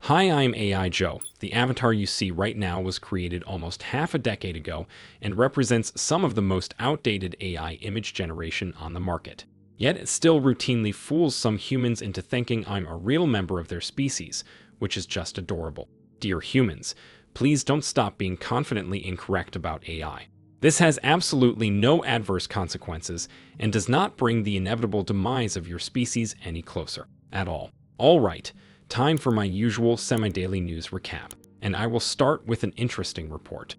Hi, I'm AI Joe. The avatar you see right now was created almost half a decade ago and represents some of the most outdated AI image generation on the market. Yet it still routinely fools some humans into thinking I'm a real member of their species, which is just adorable. Dear humans, please don't stop being confidently incorrect about AI. This has absolutely no adverse consequences and does not bring the inevitable demise of your species any closer at all. All right. Time for my usual semi-daily news recap, and I will start with an interesting report.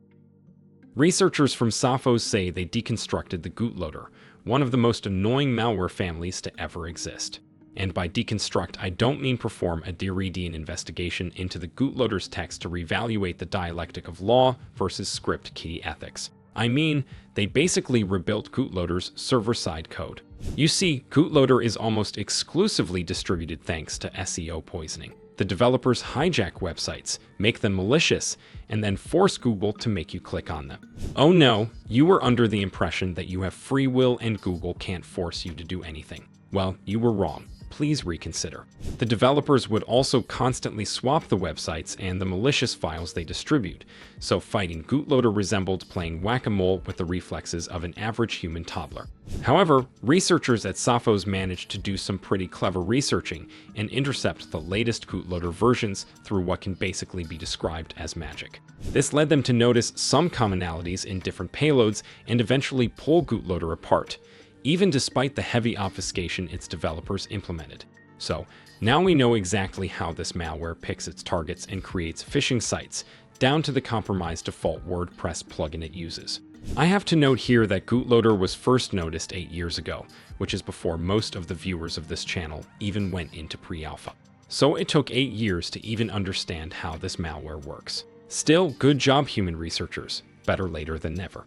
Researchers from Sophos say they deconstructed the Gootloader, one of the most annoying malware families to ever exist. And by deconstruct, I don't mean perform a Derridian investigation into the Gootloader's text to reevaluate the dialectic of law versus script kiddie ethics. I mean, they basically rebuilt Gootloader's server-side code. You see, Gootloader is almost exclusively distributed thanks to SEO poisoning. The developers hijack websites, make them malicious, and then force Google to make you click on them. Oh no, you were under the impression that you have free will and Google can't force you to do anything. Well, you were wrong. Please reconsider. The developers would also constantly swap the websites and the malicious files they distribute, so fighting Gootloader resembled playing whack-a-mole with the reflexes of an average human toddler. However, researchers at Sophos managed to do some pretty clever researching and intercept the latest Gootloader versions through what can basically be described as magic. This led them to notice some commonalities in different payloads and eventually pull Gootloader apart, even despite the heavy obfuscation its developers implemented. So, now we know exactly how this malware picks its targets and creates phishing sites, down to the compromised default WordPress plugin it uses. I have to note here that Gootloader was first noticed 8 years ago, which is before most of the viewers of this channel even went into pre-alpha. So it took 8 years to even understand how this malware works. Still, good job human researchers, better later than never.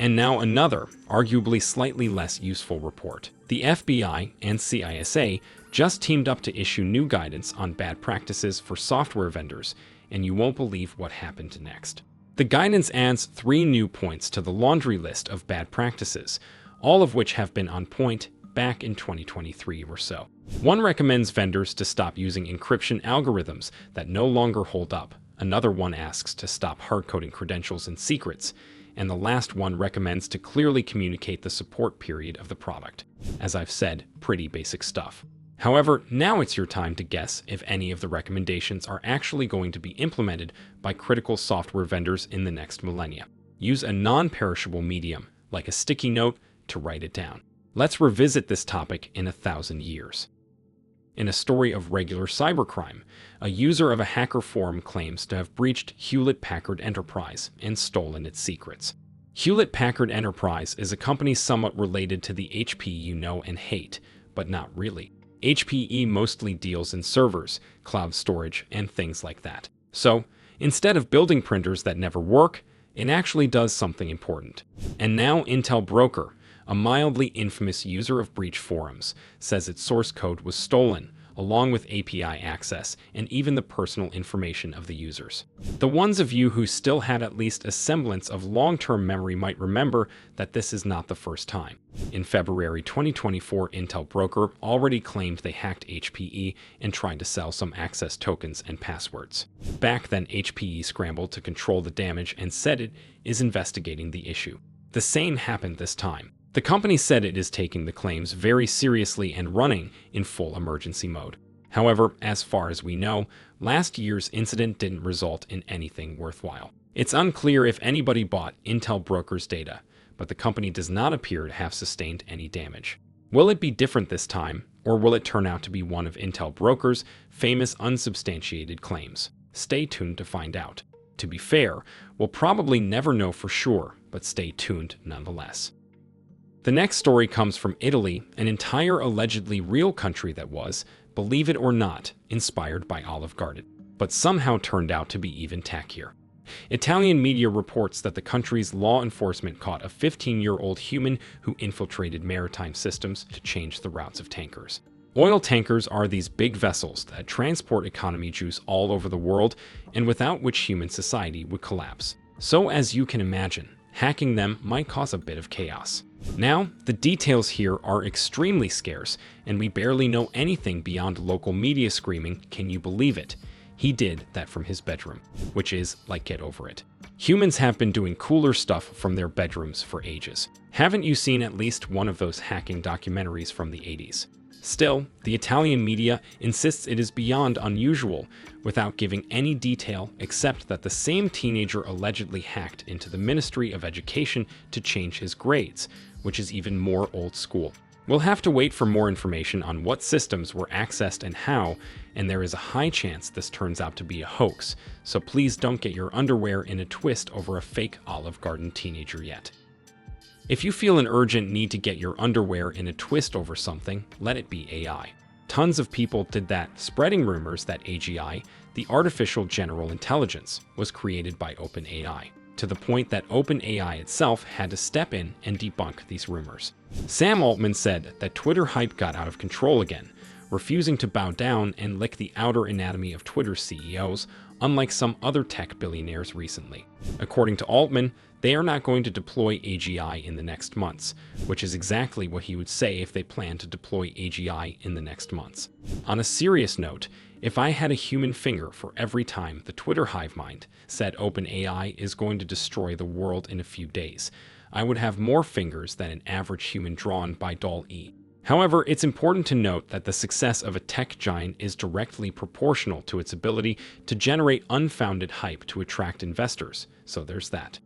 And now another, arguably slightly less useful report. The FBI and CISA just teamed up to issue new guidance on bad practices for software vendors, and you won't believe what happened next. The guidance adds 3 new points to the laundry list of bad practices, all of which have been on point back in 2023 or so. One recommends vendors to stop using encryption algorithms that no longer hold up. Another one asks to stop hard-coding credentials and secrets. And the last one recommends to clearly communicate the support period of the product. As I've said, pretty basic stuff. However, now it's your time to guess if any of the recommendations are actually going to be implemented by critical software vendors in the next millennia. Use a non-perishable medium, like a sticky note, to write it down. Let's revisit this topic in 1,000 years. In a story of regular cybercrime, a user of a hacker forum claims to have breached Hewlett Packard Enterprise and stolen its secrets. Hewlett Packard Enterprise is a company somewhat related to the HP you know and hate, but not really. HPE mostly deals in servers, cloud storage, and things like that. So, instead of building printers that never work, it actually does something important. And now Intel Broker, a mildly infamous user of breach forums, says its source code was stolen, along with API access and even the personal information of the users. The ones of you who still had at least a semblance of long-term memory might remember that this is not the first time. In February 2024, Intel Broker already claimed they hacked HPE and tried to sell some access tokens and passwords. Back then, HPE scrambled to control the damage and said it is investigating the issue. The same happened this time. The company said it is taking the claims very seriously and running in full emergency mode. However, as far as we know, last year's incident didn't result in anything worthwhile. It's unclear if anybody bought Intel Broker's data, but the company does not appear to have sustained any damage. Will it be different this time, or will it turn out to be one of Intel Broker's famous unsubstantiated claims? Stay tuned to find out. To be fair, we'll probably never know for sure, but stay tuned nonetheless. The next story comes from Italy, an entire allegedly real country that was, believe it or not, inspired by Olive Garden, but somehow turned out to be even tackier. Italian media reports that the country's law enforcement caught a 15-year-old human who infiltrated maritime systems to change the routes of tankers. Oil tankers are these big vessels that transport economy juice all over the world and without which human society would collapse. So as you can imagine, hacking them might cause a bit of chaos. Now, the details here are extremely scarce, and we barely know anything beyond local media screaming, "Can you believe it?" He did that from his bedroom, which is like, get over it. Humans have been doing cooler stuff from their bedrooms for ages. Haven't you seen at least one of those hacking documentaries from the 80s? Still, the Italian media insists it is beyond unusual, without giving any detail except that the same teenager allegedly hacked into the Ministry of Education to change his grades, which is even more old school. We'll have to wait for more information on what systems were accessed and how, and there is a high chance this turns out to be a hoax, so please don't get your underwear in a twist over a fake Olive Garden teenager yet. If you feel an urgent need to get your underwear in a twist over something, let it be AI. Tons of people did that, spreading rumors that AGI, the artificial general intelligence, was created by OpenAI, to the point that OpenAI itself had to step in and debunk these rumors. Sam Altman said that Twitter hype got out of control again, refusing to bow down and lick the outer anatomy of Twitter CEOs, unlike some other tech billionaires recently. According to Altman, they are not going to deploy AGI in the next months, which is exactly what he would say if they plan to deploy AGI in the next months. On a serious note, if I had a human finger for every time the Twitter hive mind said OpenAI is going to destroy the world in a few days, I would have more fingers than an average human drawn by Dall-E. However, it's important to note that the success of a tech giant is directly proportional to its ability to generate unfounded hype to attract investors, so there's that.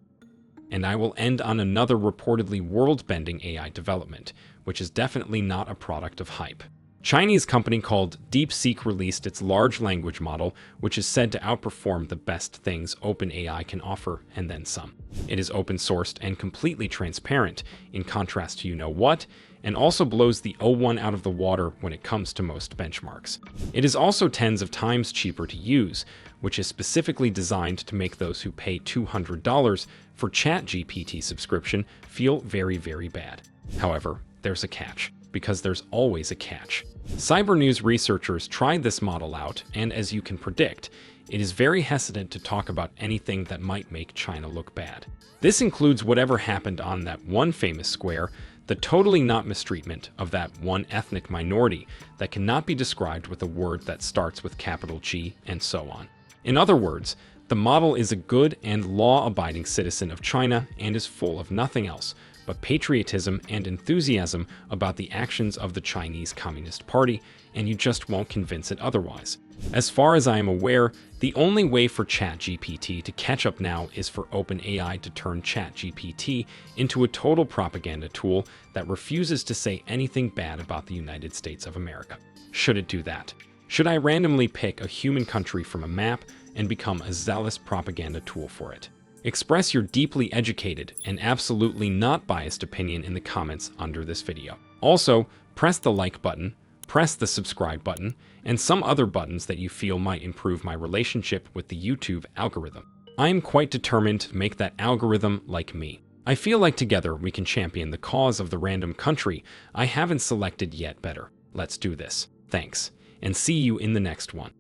And I will end on another reportedly world-bending AI development, which is definitely not a product of hype. Chinese company called DeepSeek released its large language model, which is said to outperform the best things OpenAI can offer, and then some. It is open-sourced and completely transparent, in contrast to you-know-what, and also blows the O1 out of the water when it comes to most benchmarks. It is also tens of times cheaper to use, which is specifically designed to make those who pay $200 for ChatGPT subscription feel very, very bad. However, there's a catch, because there's always a catch. Cybernews researchers tried this model out, and as you can predict, it is very hesitant to talk about anything that might make China look bad. This includes whatever happened on that one famous square, the totally not mistreatment of that one ethnic minority that cannot be described with a word that starts with capital G, and so on. In other words, the model is a good and law-abiding citizen of China and is full of nothing else but patriotism and enthusiasm about the actions of the Chinese Communist Party, and you just won't convince it otherwise. As far as I am aware, the only way for ChatGPT to catch up now is for OpenAI to turn ChatGPT into a total propaganda tool that refuses to say anything bad about the United States of America. Should it do that? Should I randomly pick a human country from a map and become a zealous propaganda tool for it? Express your deeply educated and absolutely not biased opinion in the comments under this video. Also, press the like button, press the subscribe button, and some other buttons that you feel might improve my relationship with the YouTube algorithm. I am quite determined to make that algorithm like me. I feel like together we can champion the cause of the random country I haven't selected yet better. Let's do this. Thanks, and see you in the next one.